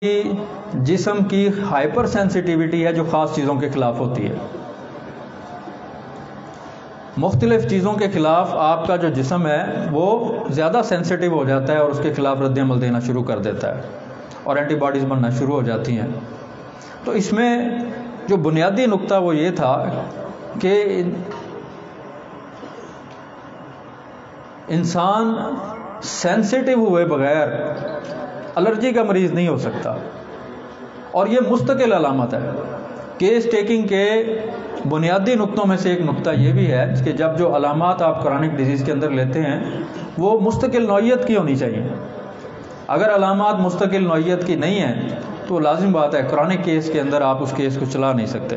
جسم کی hyper sensitivity ہے جو خاص چیزوں کے خلاف ہوتی ہے. مختلف چیزوں کے خلاف آپ کا جو جسم ہے وہ زیادہ سینسٹیو ہو جاتا ہے اور اس کے خلاف رد عمل دینا شروع کر دیتا ہے اور اینٹی باڈیز بننا شروع ہو جاتی ہیں. تو اس میں جو بنیادی نقطہ وہ یہ تھا کہ انسان سینسٹیو ہوئے بغیر الرجی کا مریض نہیں ہو سکتا. اور یہ مستقل علامت ہے. کیس ٹیکنگ کے بنیادی نقطوں میں سے ایک نقطہ یہ بھی ہے کہ جب جو علامات آپ کرونک ڈیزیز کے اندر لیتے ہیں وہ مستقل نوعیت کی ہونی چاہیے. اگر علامات مستقل نوعیت کی نہیں ہیں تو لازم بات ہے کرونک کیس کے اندر آپ اس کیس کو چلا نہیں سکتے.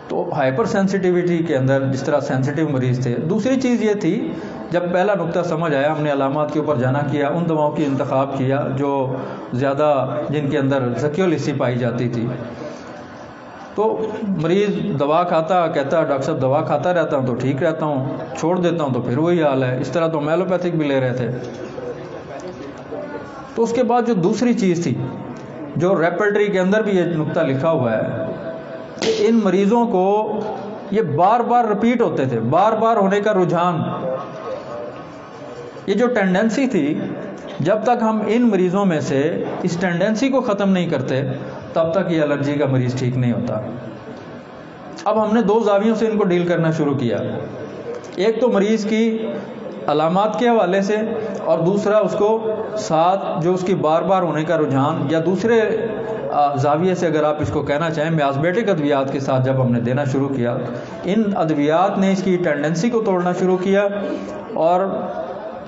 تو ہائپر سینسٹیوٹی کے اندر جس طرح سینسٹیو مریض تھے. دوسری چیز یہ تھی جب پہلا نقطہ سمجھ آیا ہم نے علامات کے اوپر جانا کیا, ان دواؤں کی انتخاب کیا جو زیادہ جن کے اندر زکیولیسی پائی جاتی تھی. تو مریض دوا کھاتا کہتا ڈاکٹر صاحب دوا کھاتا رہتا ہوں تو ٹھیک رہتا ہوں, چھوڑ دیتا ہوں تو پھر وہی حال ہے. اس طرح تو میلوپیتھک بھی لے رہے تھے. تو اس کے بعد جو دوسری چیز تھی جو ریپرٹری کے اندر بھی یہ نقطہ لکھا ہوا ہے کہ ان مریضوں کو یہ بار بار رپیٹ ہوتے تھے, بار بار ہونے کا رجحان, یہ جو ٹینڈنسی تھی جب تک ہم ان مریضوں میں سے اس ٹینڈنسی کو ختم نہیں کرتے تب تک یہ الرجی کا مریض ٹھیک نہیں ہوتا. اب ہم نے دو زاویوں سے ان کو ڈیل کرنا شروع کیا. ایک تو مریض کی علامات کے حوالے سے اور دوسرا اس کو ساتھ جو اس کی بار بار ہونے کا رجحان, یا دوسرے زاویے سے اگر آپ اس کو کہنا چاہیں میازمیٹک ادویات کے ساتھ جب ہم نے دینا شروع کیا, ان ادویات نے اس کی ٹینڈنسی کو توڑنا شروع کیا اور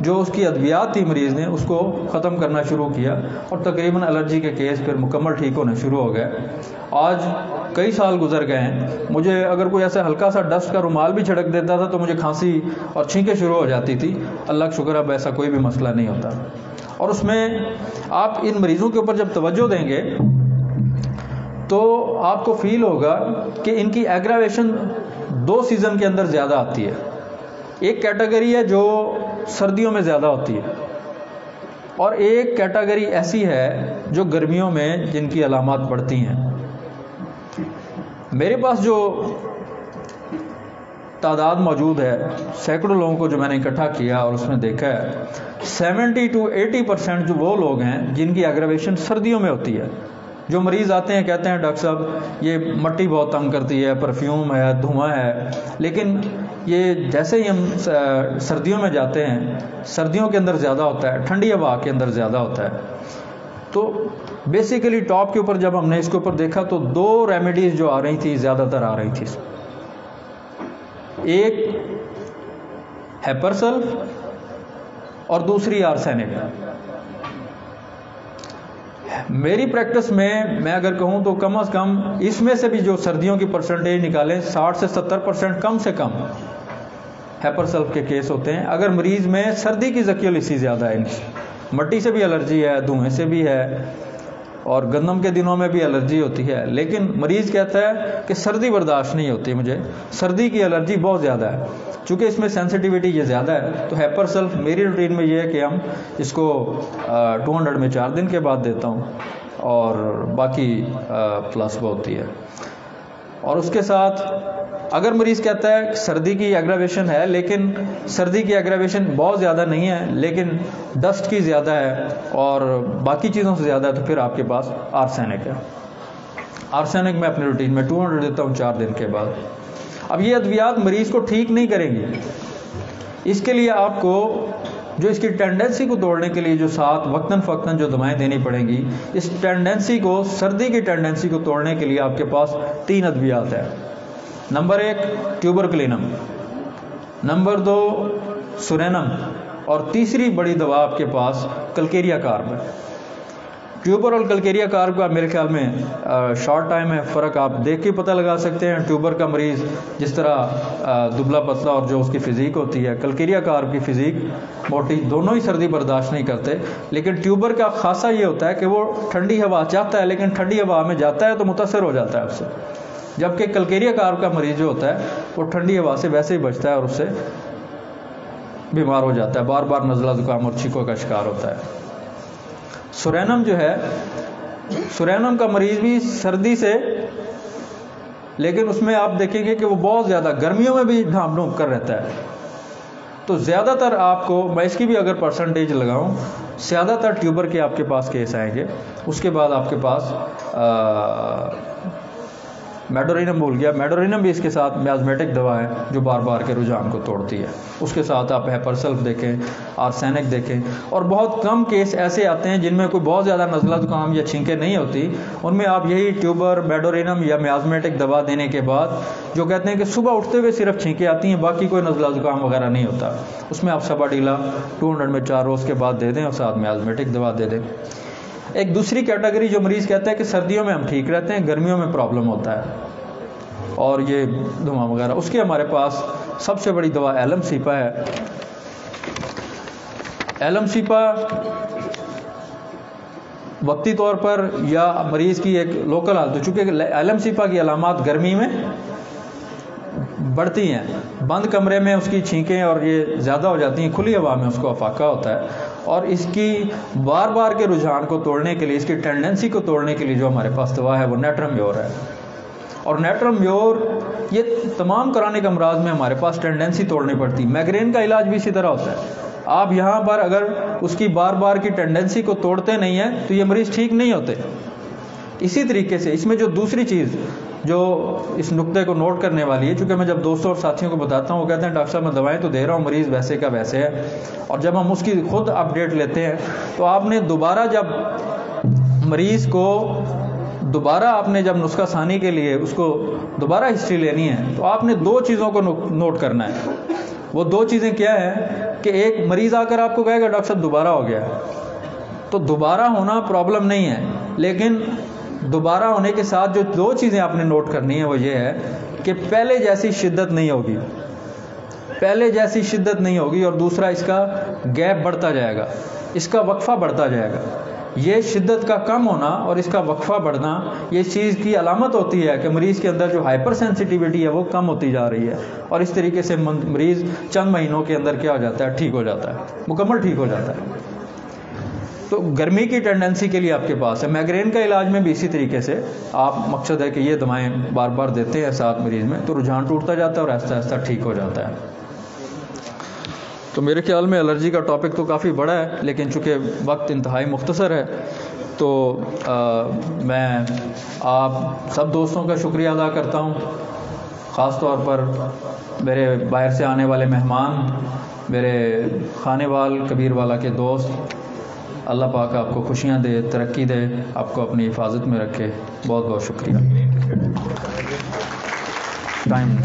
جو اس کی ادویات تھی مریض نے اس کو ختم کرنا شروع کیا اور تقریباً الرجی کے کیس پھر مکمل ٹھیک ہونے شروع ہو گئے. آج کئی سال گزر گئے ہیں, مجھے اگر کوئی ایسا ہلکا سا ڈسٹ کا رومال بھی چھڑک دیتا تھا تو مجھے کھانسی اور چھینکیں شروع ہو جاتی تھی. اللہ کا شکر اب ایسا کوئی بھی مسئلہ نہیں ہوتا. اور اس میں آپ ان مریضوں کے اوپر جب توجہ دیں گے تو آپ کو فیل ہوگا کہ ان کی ایگراویشن دو سیزن کے اندر زیادہ آتی ہے. ایک کیٹیگری ہے جو سردیوں میں زیادہ ہوتی ہے اور ایک کیٹیگری ایسی ہے جو گرمیوں میں جن کی علامات بڑھتی ہیں. میرے پاس جو تعداد موجود ہے سینکڑوں لوگوں کو جو میں نے اکٹھا کیا اور اس میں دیکھا ہے 70 to 80% جو وہ لوگ ہیں جن کی ایگراویشن سردیوں میں ہوتی ہے. جو مریض آتے ہیں کہتے ہیں ڈاکٹر صاحب یہ مٹی بہت تنگ کرتی ہے, پرفیوم ہے, دھواں ہے, لیکن یہ جیسے ہی ہم سردیوں میں جاتے ہیں سردیوں کے اندر زیادہ ہوتا ہے, ٹھنڈی ہوا کے اندر زیادہ ہوتا ہے. تو بیسیکلی ٹاپ کے اوپر جب ہم نے اس کے اوپر دیکھا تو دو ریمیڈیز جو آ رہی تھی زیادہ تر آ رہی تھی. ایک ہیپرسلف اور دوسری آرسینک. میری پریکٹس میں اگر کہوں تو کم از کم اس میں سے بھی جو سردیوں کی پرسنٹیج نکالیں 60 سے 70% کم سے کم ہیپرسلف کے کیس ہوتے ہیں. اگر مریض میں سردی کی زکیولیسی زیادہ ہے, مٹی سے بھی الرجی ہے, دھوئیں سے بھی ہے اور گندم کے دنوں میں بھی الرجی ہوتی ہے, لیکن مریض کہتا ہے کہ سردی برداشت نہیں ہوتی, مجھے سردی کی الرجی بہت زیادہ ہے. چونکہ اس میں سینسٹیوٹی یہ زیادہ ہے تو ہیپرسلف میری روٹین میں یہ ہے کہ ہم اس کو 200 میں 4 دن کے بعد دیتا ہوں اور باقی پلاسبو ہوتی ہے. اور اس کے ساتھ اگر مریض کہتا ہے سردی کی ایگراویشن ہے لیکن سردی کی ایگراویشن بہت زیادہ نہیں ہے لیکن ڈسٹ کی زیادہ ہے اور باقی چیزوں سے زیادہ ہے تو پھر آپ کے پاس آرسینک ہے. آرسینک میں اپنی روٹین میں 200 دیتا ہوں 4 دن کے بعد. اب یہ ادویات مریض کو ٹھیک نہیں کریں گی, اس کے لیے آپ کو جو اس کی ٹینڈنسی کو توڑنے کے لیے جو ساتھ وقتاً فوقتاً جو دوائیں دینی پڑیں گی, اس ٹینڈنسی کو سردی کی ٹینڈنسی کو توڑنے کے لیے آپ کے پاس 3 ادویات ہیں. نمبر 1 ٹیوبرکلینم, نمبر 2 سورینم اور تیسری بڑی دوا آپ کے پاس کلکیریا کارب ہے. ٹیوبر اور کلکیریا کارب کا میرے خیال میں شارٹ ٹائم ہے, فرق آپ دیکھ کے پتہ لگا سکتے ہیں. ٹیوبر کا مریض جس طرح دبلا پتلا اور جو اس کی فزیک ہوتی ہے, کلکیریا کارب کی فزیک موٹی, دونوں ہی سردی برداشت نہیں کرتے. لیکن ٹیوبر کا خاصا یہ ہوتا ہے کہ وہ ٹھنڈی ہوا چاہتا ہے لیکن ٹھنڈی ہوا میں جاتا ہے تو متاثر ہو جاتا ہے اس سے, جبکہ کلکیریا کارب کا مریض جو ہوتا ہے وہ ٹھنڈی ہوا سے ویسے ہی بچتا ہے اور اس سے بیمار ہو جاتا ہے, بار بار نزلہ زکام اور چھینکوں کا شکار ہوتا ہے. سورینم جو ہے، سورینم کا مریض بھی سردی سے، لیکن اس میں آپ دیکھیں گے کہ وہ بہت زیادہ گرمیوں میں بھی ڈھانپ ڈھونپ کر رہتا ہے. تو زیادہ تر آپ کو، میں اس کی بھی اگر پرسنٹیج لگاؤں، زیادہ تر ٹیوبر کے آپ کے پاس کیس آئیں گے. اس کے بعد آپ کے پاس میڈورینم بھول گیا، میڈورینم بھی اس کے ساتھ میازمیٹک دوا ہے جو بار بار کے رجحان کو توڑتی ہے. اس کے ساتھ آپ ہیپرسلف دیکھیں، آرسینک دیکھیں، اور بہت کم کیس ایسے آتے ہیں جن میں کوئی بہت زیادہ نزلہ زکام یا چھینکیں نہیں ہوتی. ان میں آپ یہی ٹیوبر، میڈورینم یا میازمیٹک دوا دینے کے بعد جو کہتے ہیں کہ صبح اٹھتے ہوئے صرف چھینکیں آتی ہیں، باقی کوئی نزلہ زکام وغیرہ نہیں ہوتا، اس میں آپ سباڈیلا 200 میں 4 روز کے بعد دے دیں اور ساتھ میازمیٹک دوا دے دیں. ایک دوسری کیٹیگری جو مریض کہتا ہے کہ سردیوں میں ہم ٹھیک رہتے ہیں، گرمیوں میں پرابلم ہوتا ہے اور یہ دھواں وغیرہ، اس کے ہمارے پاس سب سے بڑی دوا ایلم سیپا ہے. ایلم سیپا وقتی طور پر یا مریض کی ایک لوکل حالت، چونکہ ایلم سیپا کی علامات گرمی میں بڑھتی ہیں، بند کمرے میں اس کی چھینکیں اور یہ زیادہ ہو جاتی ہیں، کھلی ہوا میں اس کو افاقہ ہوتا ہے. اور اس کی بار بار کے رجحان کو توڑنے کے لیے، اس کی ٹینڈنسی کو توڑنے کے لیے جو ہمارے پاس دوا ہے وہ نیٹرم میور ہے. اور نیٹرم میور یہ تمام کرانک امراض میں ہمارے پاس ٹینڈنسی توڑنی پڑتی. مائگرین کا علاج بھی اسی طرح ہوتا ہے. آپ یہاں پر اگر اس کی بار بار کی ٹینڈنسی کو توڑتے نہیں ہیں تو یہ مریض ٹھیک نہیں ہوتے. اسی طریقے سے اس میں جو دوسری چیز جو اس نقطے کو نوٹ کرنے والی ہے، چونکہ میں جب دوستوں اور ساتھیوں کو بتاتا ہوں وہ کہتے ہیں ڈاکٹر صاحب میں دوائیں تو دے رہا ہوں، مریض ویسے کا ویسے ہے. اور جب ہم اس کی خود اپڈیٹ لیتے ہیں تو آپ نے دوبارہ جب مریض کو آپ نے جب نسخہ ثانی کے لیے اس کو دوبارہ ہسٹری لینی ہے تو آپ نے 2 چیزوں کو نوٹ کرنا ہے. وہ 2 چیزیں کیا ہے کہ ایک مریض آ کر آپ کو کہے گا ڈاکٹر صاحب دوبارہ ہو گیا، تو دوبارہ ہونا پرابلم نہیں ہے، لیکن دوبارہ ہونے کے ساتھ جو 2 چیزیں آپ نے نوٹ کرنی ہیں وہ یہ ہے کہ پہلے جیسی شدت نہیں ہوگی، پہلے جیسی شدت نہیں ہوگی، اور دوسرا اس کا گیپ بڑھتا جائے گا، اس کا وقفہ بڑھتا جائے گا. یہ شدت کا کم ہونا اور اس کا وقفہ بڑھنا یہ چیز کی علامت ہوتی ہے کہ مریض کے اندر جو ہائپر سینسٹیوٹی ہے وہ کم ہوتی جا رہی ہے، اور اس طریقے سے مریض چند مہینوں کے اندر کیا ہو جاتا ہے، ٹھیک ہو جاتا ہے، مکمل ٹھیک ہو جاتا ہے. تو گرمی کی ٹینڈنسی کے لیے آپ کے پاس ہے. مائگرین کا علاج میں بھی اسی طریقے سے آپ مقصد ہے کہ یہ دوائیں بار بار دیتے ہیں ساتھ مریض میں تو رجحان ٹوٹتا جاتا ہے اور آہستہ آہستہ ٹھیک ہو جاتا ہے. تو میرے خیال میں الرجی کا ٹاپک تو کافی بڑا ہے، لیکن چونکہ وقت انتہائی مختصر ہے تو میں آپ سب دوستوں کا شکریہ ادا کرتا ہوں، خاص طور پر میرے باہر سے آنے والے مہمان، میرے خانے وال کبیر والا کے دوست. اللہ پاک آپ کو خوشیاں دے، ترقی دے، آپ کو اپنی حفاظت میں رکھے. بہت بہت شکریہ. ٹائم